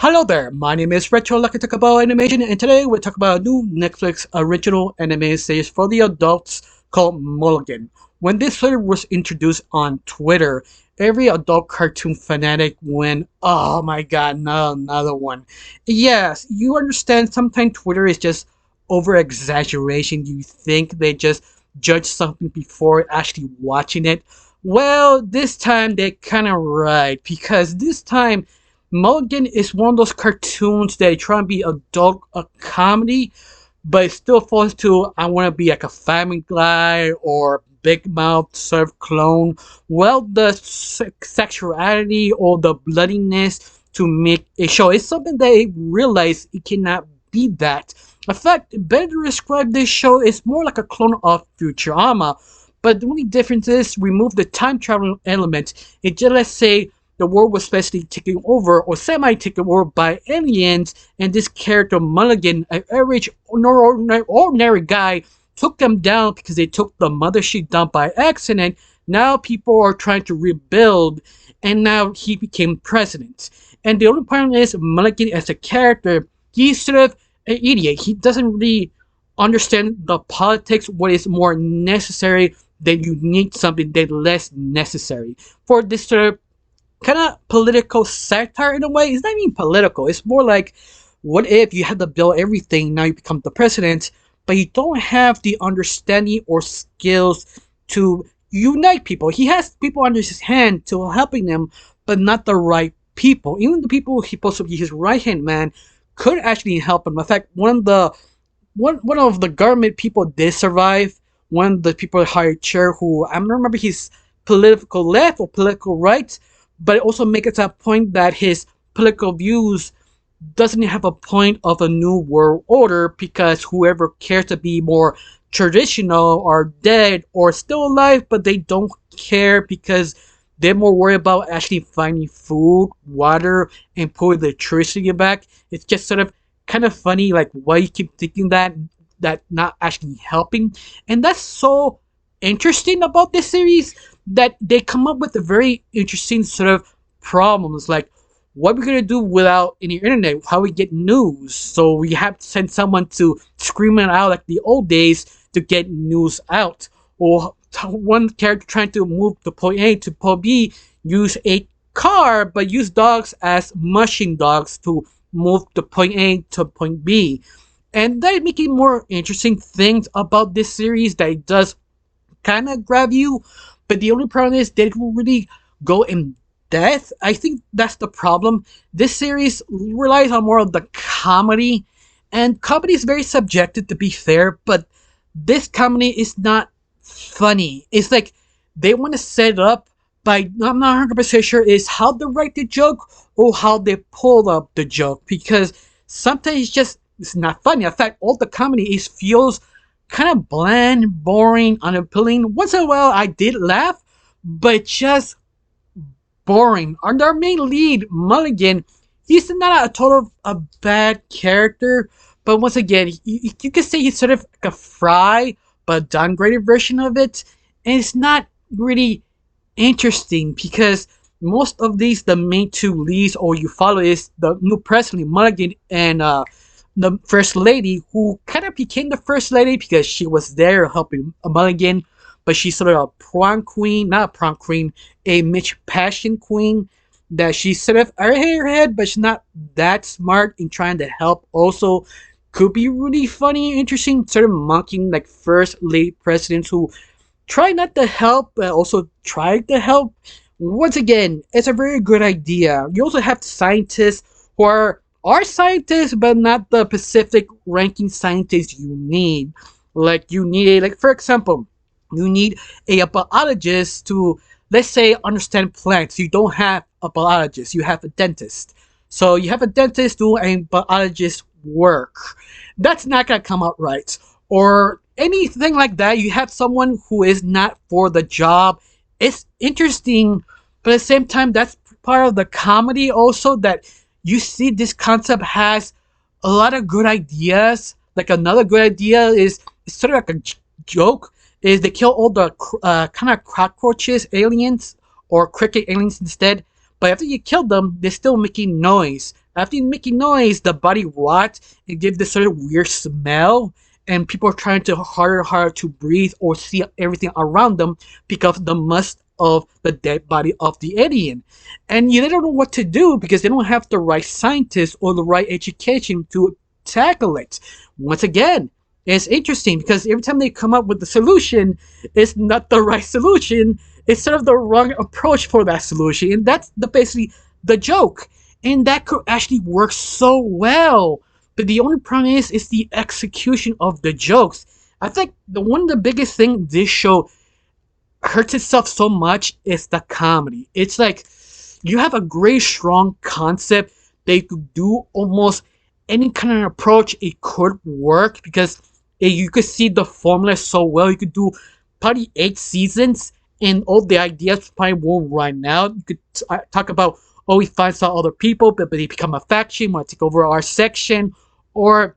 Hello there, my name is Retro Lucky Talk about animation, and today we'll talk about a new Netflix original anime series for the adults called Mulligan. When this series was introduced on Twitter, every adult cartoon fanatic went, "Oh my god, no, another one." Yes, you understand sometimes Twitter is just over exaggeration. You think they just judge something before actually watching it. Well, this time they're kind of right, because this time Mulligan is one of those cartoons that try to be adult a comedy, but it still falls to I want to be like a Family Guy or Big Mouth sort of clone. Well, the sexuality or the bloodiness to make a show is something they realize it cannot be that. In fact, better to describe this show is more like a clone of Futurama, but the only difference is remove the time travel element. It just let's say the world was basically taken over or semi-taken over by aliens, and this character Mulligan, an average ordinary guy, took them down because they took the mothership down by accident. Now people are trying to rebuild, and now he became president. And the only problem is Mulligan as a character, he's sort of an idiot. He doesn't really understand the politics, what is more necessary than you need something that less necessary. For this sort of kind of political satire in a way. It's not even political. It's more like, what if you had to build everything, now you become the president, but you don't have the understanding or skills to unite people. He has people under his hand to helping them, but not the right people. Even the people he's supposed to be his right hand man could actually help him. In fact, one of the government people did survive. One of the people hired chair who I don't remember his political left or political right, but it also makes it a point that his political views doesn't have a point of a new world order, because whoever cares to be more traditional are dead or still alive, but they don't care because they're more worried about actually finding food, water, and putting the electricity back. It's just sort of kind of funny, like why you keep thinking that not actually helping, and that's so interesting about this series that they come up with a very interesting sort of problems, like what we're gonna do without any internet, how we get news. So we have to send someone to scream it out like the old days to get news out. Or one character trying to move to point A to point B use a car, but use dogs as mushing dogs to move to point A to point B. And that making more interesting things about this series that it does kind of grab you, but the only problem is they don't really go in depth. I think that's the problem. This series relies on more of the comedy, and comedy is very subjective to be fair, but this comedy is not funny. It's like they want to set it up, but I'm not 100% sure is how they write the joke or how they pull up the joke, because sometimes it's not funny. In fact, all the comedy is feels kind of bland, boring, unappealing. Once in a while, I did laugh, but just boring. Our main lead, Mulligan, he's not a total a bad character, but once again, you could say he's sort of like a Fry, but a downgraded version of it, and it's not really interesting because most of these, the main two leads or you follow is the new president, Mulligan, and the first lady, who kind of became the first lady because she was there helping Mulligan, but she's sort of a prom queen, not a prom queen, a Mitch Passion queen, that she's sort of her head, but she's not that smart in trying to help. Also, could be really funny, interesting, sort of mocking like first lady presidents who try not to help, but also try to help. Once again, it's a very good idea. You also have scientists who are scientists, but not the Pacific ranking scientists you need. Like you need like for example, you need a biologist to, let's say, understand plants. You don't have a biologist, you have a dentist. So you have a dentist doing a biologist work. That's not gonna come out right. Or anything like that. You have someone who is not for the job. It's interesting, but at the same time, that's part of the comedy also, that you see this concept has a lot of good ideas. Like another good idea is it's sort of like a joke, is they kill all the kind of cockroaches aliens or cricket aliens instead, but after you kill them they're still making noise. after making noise, the body rots and gives this sort of weird smell, and people are trying to harder to breathe or see everything around them because of the musk of the dead body of the alien. And they don't know what to do because they don't have the right scientists or the right education to tackle it. Once again, it's interesting because every time they come up with the solution, it's not the right solution. It's sort of the wrong approach for that solution, and that's basically the joke. And that could actually work so well. But the only problem is the execution of the jokes. I think the one of the biggest thing this show hurts itself so much is the comedy. It's like you have a great strong concept. They could do almost any kind of approach. It could work because you could see the formula so well. You could do probably 8 seasons, and all the ideas probably won't run out. You could talk about, oh, he finds out other people, but they become a faction, want to take over our section, or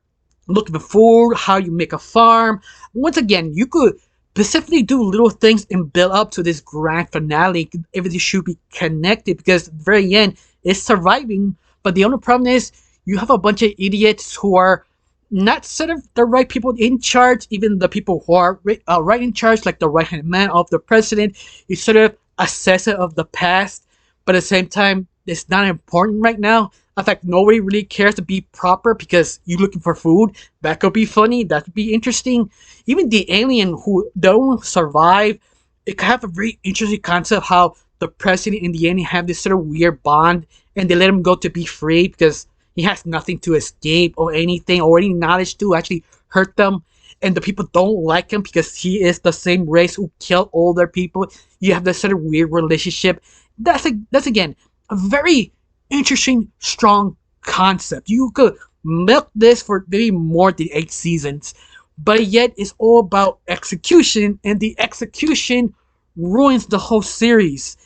looking for food, how you make a farm. Once again, you could specifically do little things and build up to this grand finale. Everything should be connected because at the very end, it's surviving. But the only problem is you have a bunch of idiots who are not sort of the right people in charge. Even the people who are right in charge, like the right-hand man of the president, is sort of assessor of the past. But at the same time, it's not important right now. In fact, nobody really cares to be proper because you're looking for food. That could be funny. That could be interesting. Even the alien who don't survive, it could have a very interesting concept how the president and the alien have this sort of weird bond, and they let him go to be free because he has nothing to escape or anything or any knowledge to actually hurt them. And the people don't like him because he is the same race who killed all their people. You have this sort of weird relationship. That's again a very interesting, strong concept. You could milk this for maybe more than 8 seasons, but yet it's all about execution, and the execution ruins the whole series.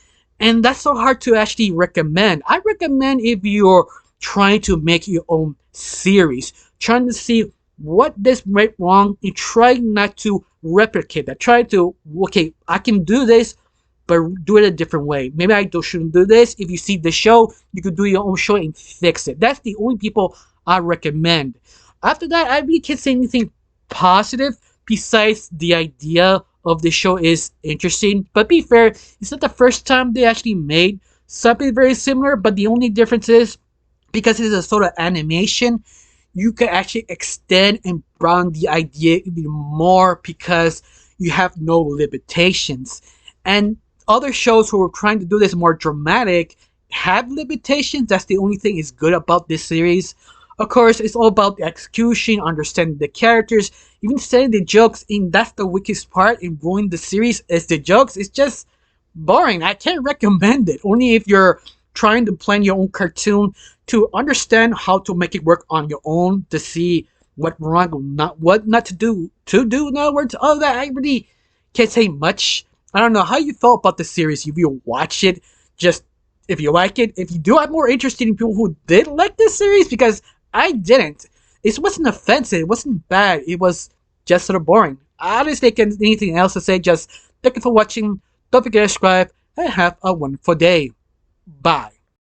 And that's so hard to actually recommend. I recommend if you're trying to make your own series, trying to see what this went wrong, and try not to replicate that. Try to, okay, I can do this, but do it a different way. Maybe I shouldn't do this. If you see the show, you could do your own show and fix it. That's the only people I recommend. After that, I really can't say anything positive besides the idea of the show is interesting. But be fair, it's not the first time they actually made something very similar, but the only difference is because it's a sort of animation, you can actually extend and broaden the idea even more because you have no limitations. And other shows who are trying to do this more dramatic have limitations. That's the only thing is good about this series. Of course, it's all about the execution, understanding the characters, even saying the jokes. And that's the weakest part in ruining the series is the jokes. It's just boring. I can't recommend it. Only if you're trying to plan your own cartoon to understand how to make it work on your own, to see what wrong, what not to do. In other words, all that I really can't say much. I don't know how you felt about the series. If you watch it, just if you like it. If you do, I'm more interested in people who did like this series because I didn't. It wasn't offensive. It wasn't bad. It was just sort of boring. I don't think anything else to say. Just thank you for watching. Don't forget to subscribe and have a wonderful day. Bye.